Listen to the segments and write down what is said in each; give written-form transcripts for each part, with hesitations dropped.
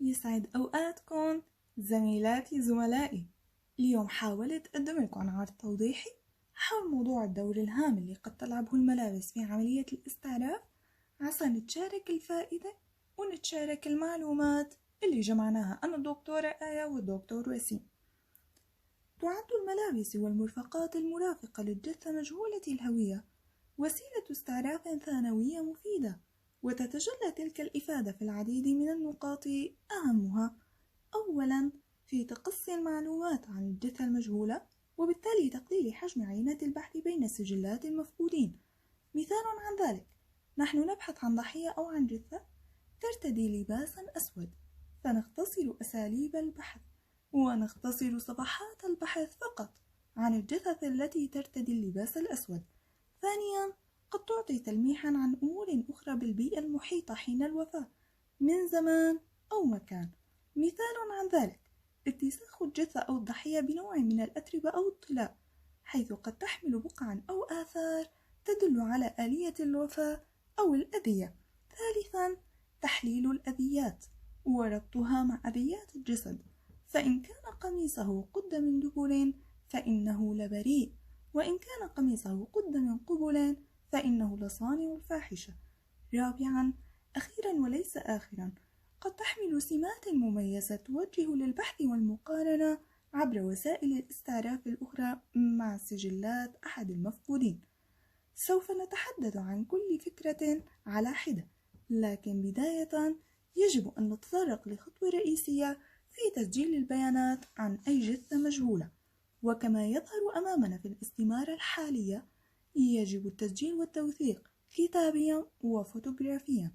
يسعد أوقاتكم زميلاتي زملائي. اليوم حاولت أقدم لكم عرض توضيحي حول موضوع الدور الهام اللي قد تلعبه الملابس في عملية الاستعراف، عسى نتشارك الفائدة ونتشارك المعلومات اللي جمعناها أنا الدكتورة آية والدكتور وسيم. تعد الملابس والمرفقات المرافقة للجثة مجهولة الهوية وسيلة استعراف ثانوية مفيدة، وتتجلى تلك الإفادة في العديد من النقاط، أهمها: أولاً في تقصي المعلومات عن الجثة المجهولة، وبالتالي تقليل حجم عينات البحث بين سجلات المفقودين. مثال عن ذلك: نحن نبحث عن ضحية أو عن جثة ترتدي لباساً أسود، فنختصر أساليب البحث ونختصر صفحات البحث فقط عن الجثث التي ترتدي اللباس الأسود. ثانياً قد تعطي تلميحاً عن أمور أخرى بالبيئة المحيطة حين الوفاة من زمان أو مكان. مثال عن ذلك اتساخ الجثة أو الضحية بنوع من الأتربة أو الطلاء، حيث قد تحمل بقعاً أو آثار تدل على آلية الوفاة أو الأذية. ثالثاً تحليل الأذيات وربطها مع أذيات الجسد، فإن كان قميصه قد من دبر فإنه لبريء، وإن كان قميصه قد من قبل فإنه لصانع الفاحشة. رابعاً أخيراً وليس آخراً قد تحمل سمات مميزة توجه للبحث والمقارنة عبر وسائل الاستعراف الأخرى مع سجلات أحد المفقودين. سوف نتحدث عن كل فكرة على حدة، لكن بداية يجب أن نتطرق لخطوة رئيسية في تسجيل البيانات عن أي جثة مجهولة. وكما يظهر أمامنا في الاستمارة الحالية، يجب التسجيل والتوثيق كتابيا وفوتوغرافيا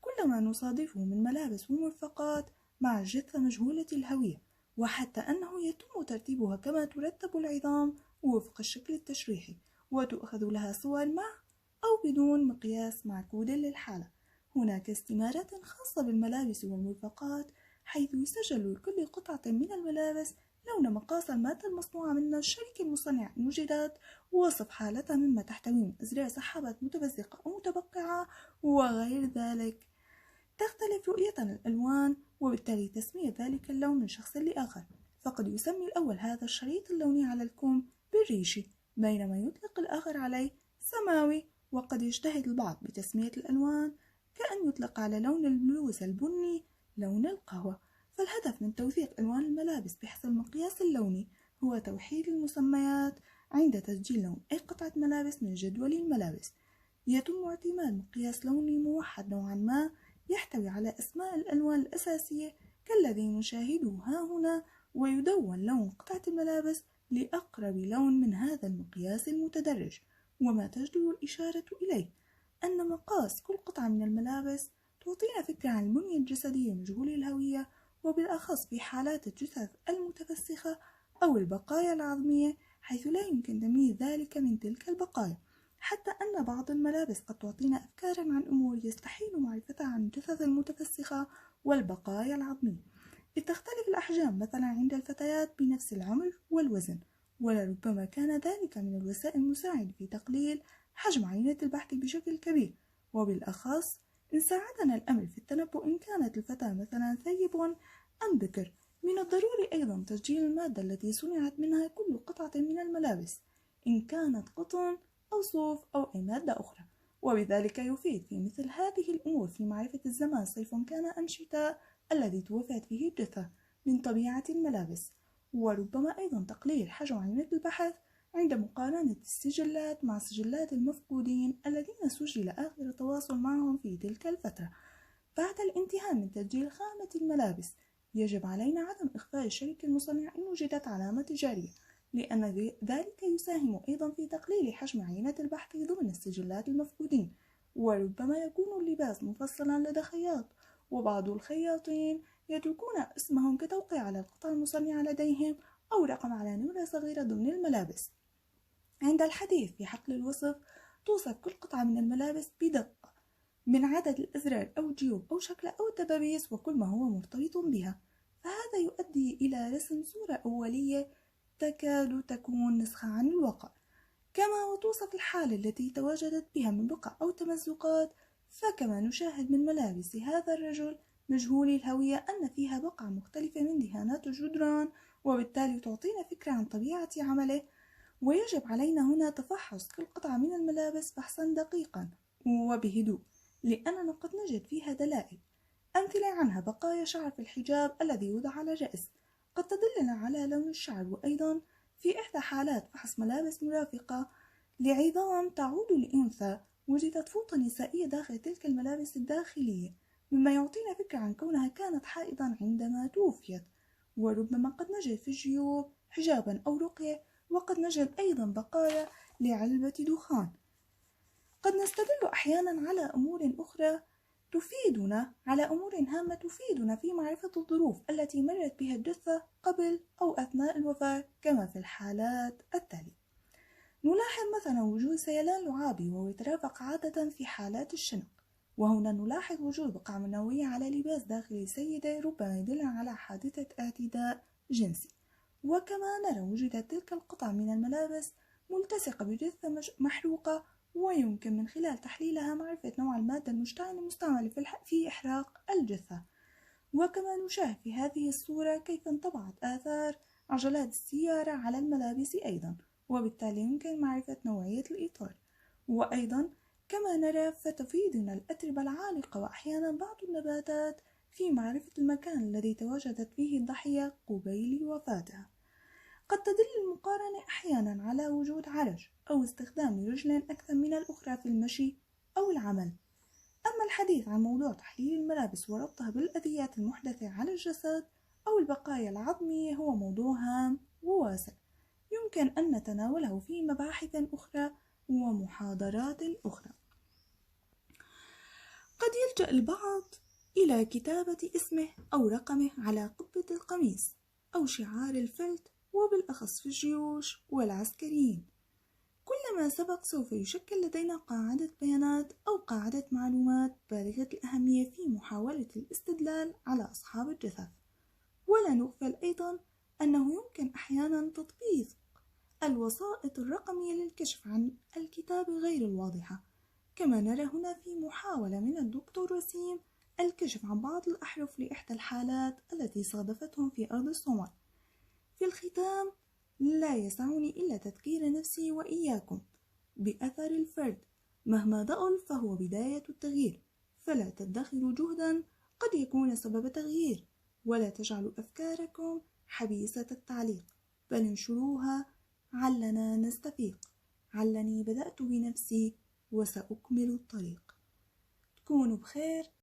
كل ما نصادفه من ملابس ومرفقات مع جثة مجهولة الهوية، وحتى أنه يتم ترتيبها كما ترتب العظام وفق الشكل التشريحي، وتؤخذ لها صور مع أو بدون مقياس معكود للحالة. هناك استمارات خاصة بالملابس والمرفقات، حيث يسجل لكل قطعة من الملابس لون مقاس المادة المصنوعة منها، الشركة المصنعة إن وجدت، ووصف حالتها مما تحتوي من أزرار سحابات متمزقة أو متبقعة وغير ذلك. تختلف رؤيتنا الألوان، وبالتالي تسمية ذلك اللون من شخص لآخر، فقد يسمي الأول هذا الشريط اللوني على الكم بالريشي، بينما يطلق الآخر عليه سماوي. وقد يجتهد البعض بتسمية الألوان، كأن يطلق على لون البلوز البني لون القهوة. فالهدف من توثيق ألوان الملابس بحسب المقياس اللوني هو توحيد المسميات عند تسجيل لون أي قطعة ملابس من جدول الملابس. يتم اعتماد مقياس لوني موحد نوعا ما يحتوي على أسماء الألوان الأساسية كالذي نشاهده ها هنا، ويدون لون قطعة الملابس لأقرب لون من هذا المقياس المتدرج. وما تجدر الإشارة إليه أن مقاس كل قطعة من الملابس تعطينا فكرة عن البنية الجسدية مجهول الهوية، وبالأخص في حالات الجثث المتفسخة أو البقايا العظمية، حيث لا يمكن تمييز ذلك من تلك البقايا. حتى أن بعض الملابس قد تعطينا أفكارا عن أمور يستحيل معرفتها عن الجثث المتفسخة والبقايا العظمية، إذ تختلف الأحجام مثلا عند الفتيات بنفس العمر والوزن، ولربما كان ذلك من الوسائل المساعدة في تقليل حجم عينة البحث بشكل كبير. وبالأخص إن ساعدنا الأمر في التنبؤ إن كانت الفتاة مثلا ثيب أم بكر. من الضروري أيضا تسجيل المادة التي صنعت منها كل قطعة من الملابس، إن كانت قطن أو صوف أو أي مادة أخرى، وبذلك يفيد في مثل هذه الأمور في معرفة الزمان صيف كان أم شتاء الذي توفيت فيه الجثة من طبيعة الملابس. وربما أيضا تقليل حجم عينة البحث عند مقارنة السجلات مع سجلات المفقودين الذين سجل آخر تواصل معهم في تلك الفترة. بعد الانتهاء من تسجيل خامة الملابس، يجب علينا عدم إخفاء الشركة المصنعة إن وجدت علامة تجارية، لأن ذلك يساهم أيضا في تقليل حجم عينة البحث ضمن السجلات المفقودين. وربما يكون اللباس مفصلا لدى خياط، وبعض الخياطين يتركون اسمهم كتوقيع على القطع المصنعة لديهم أو رقم على نمرة صغيرة ضمن الملابس. عند الحديث في حقل الوصف، توصف كل قطعة من الملابس بدقة من عدد الأزرار أو الجيوب أو شكل أو الدبابيس وكل ما هو مرتبط بها، فهذا يؤدي إلى رسم صورة أولية تكاد تكون نسخة عن الواقع. كما وتوصف الحالة التي تواجدت بها من بقع أو تمزقات فكما نشاهد من ملابس هذا الرجل مجهول الهوية أن فيها بقع مختلفة من دهانات الجدران، وبالتالي تعطينا فكرة عن طبيعة عمله. ويجب علينا هنا تفحص كل قطعة من الملابس فحصا دقيقا وبهدوء، لأننا قد نجد فيها دلائل. أمثلة عنها بقايا شعر في الحجاب الذي يوضع على الرأس قد تدلنا على لون الشعر. وأيضا في إحدى حالات فحص ملابس مرافقة لعظام تعود لأنثى وجدت فوطة نسائية داخل تلك الملابس الداخلية، مما يعطينا فكرة عن كونها كانت حائضا عندما توفيت. وربما قد نجد في الجيوب حجابا أو رقية، وقد نجد أيضا بقايا لعلبة دخان. قد نستدل أحيانا على أمور أخرى على أمور هامة تفيدنا في معرفة الظروف التي مرت بها الجثة قبل أو أثناء الوفاة، كما في الحالات التالية. نلاحظ مثلا وجود سيلان لعابي وهو يترافق عادة في حالات الشنق، وهنا نلاحظ وجود بقع منوية على لباس داخلي السيدة ربما يدل على حادثة اعتداء جنسي. وكما نرى وجدت تلك القطع من الملابس ملتصقة بجثة محروقة، ويمكن من خلال تحليلها معرفة نوع المادة المستعملة في إحراق الجثة. وكما نشاهد في هذه الصورة كيف انطبعت آثار عجلات السيارة على الملابس أيضا، وبالتالي يمكن معرفة نوعية الإطار. وأيضا كما نرى فتفيدنا الأتربة العالقة وأحيانا بعض النباتات في معرفة المكان الذي تواجدت فيه الضحية قبيل وفاتها. قد تدل المقارنة أحيانا على وجود عرج أو استخدام رجل أكثر من الأخرى في المشي أو العمل. أما الحديث عن موضوع تحليل الملابس وربطها بالأذيات المحدثة على الجسد أو البقايا العظمية هو موضوع هام وواسع، يمكن أن نتناوله في مباحث أخرى ومحاضرات أخرى. قد يلجأ البعض إلى كتابة اسمه أو رقمه على قبة القميص أو شعار الفلت، وبالأخص في الجيوش والعسكريين. كل ما سبق سوف يشكل لدينا قاعدة بيانات أو قاعدة معلومات بالغة الأهمية في محاولة الاستدلال على أصحاب الجثث. ولا نغفل أيضا أنه يمكن أحيانا تطبيق الوسائط الرقمية للكشف عن الكتابة غير الواضحة، كما نرى هنا في محاولة من الدكتور وسيم الكشف عن بعض الأحرف لإحدى الحالات التي صادفتهم في أرض الصومال. في الختام لا يسعني إلا تذكير نفسي وإياكم بأثر الفرد، مهما ضئل فهو بداية التغيير، فلا تدخروا جهدا قد يكون سبب تغيير، ولا تجعلوا أفكاركم حبيسة التعليق، بل انشروها علنا نستفيق. علني بدأت بنفسي وسأكمل الطريق. تكونوا بخير.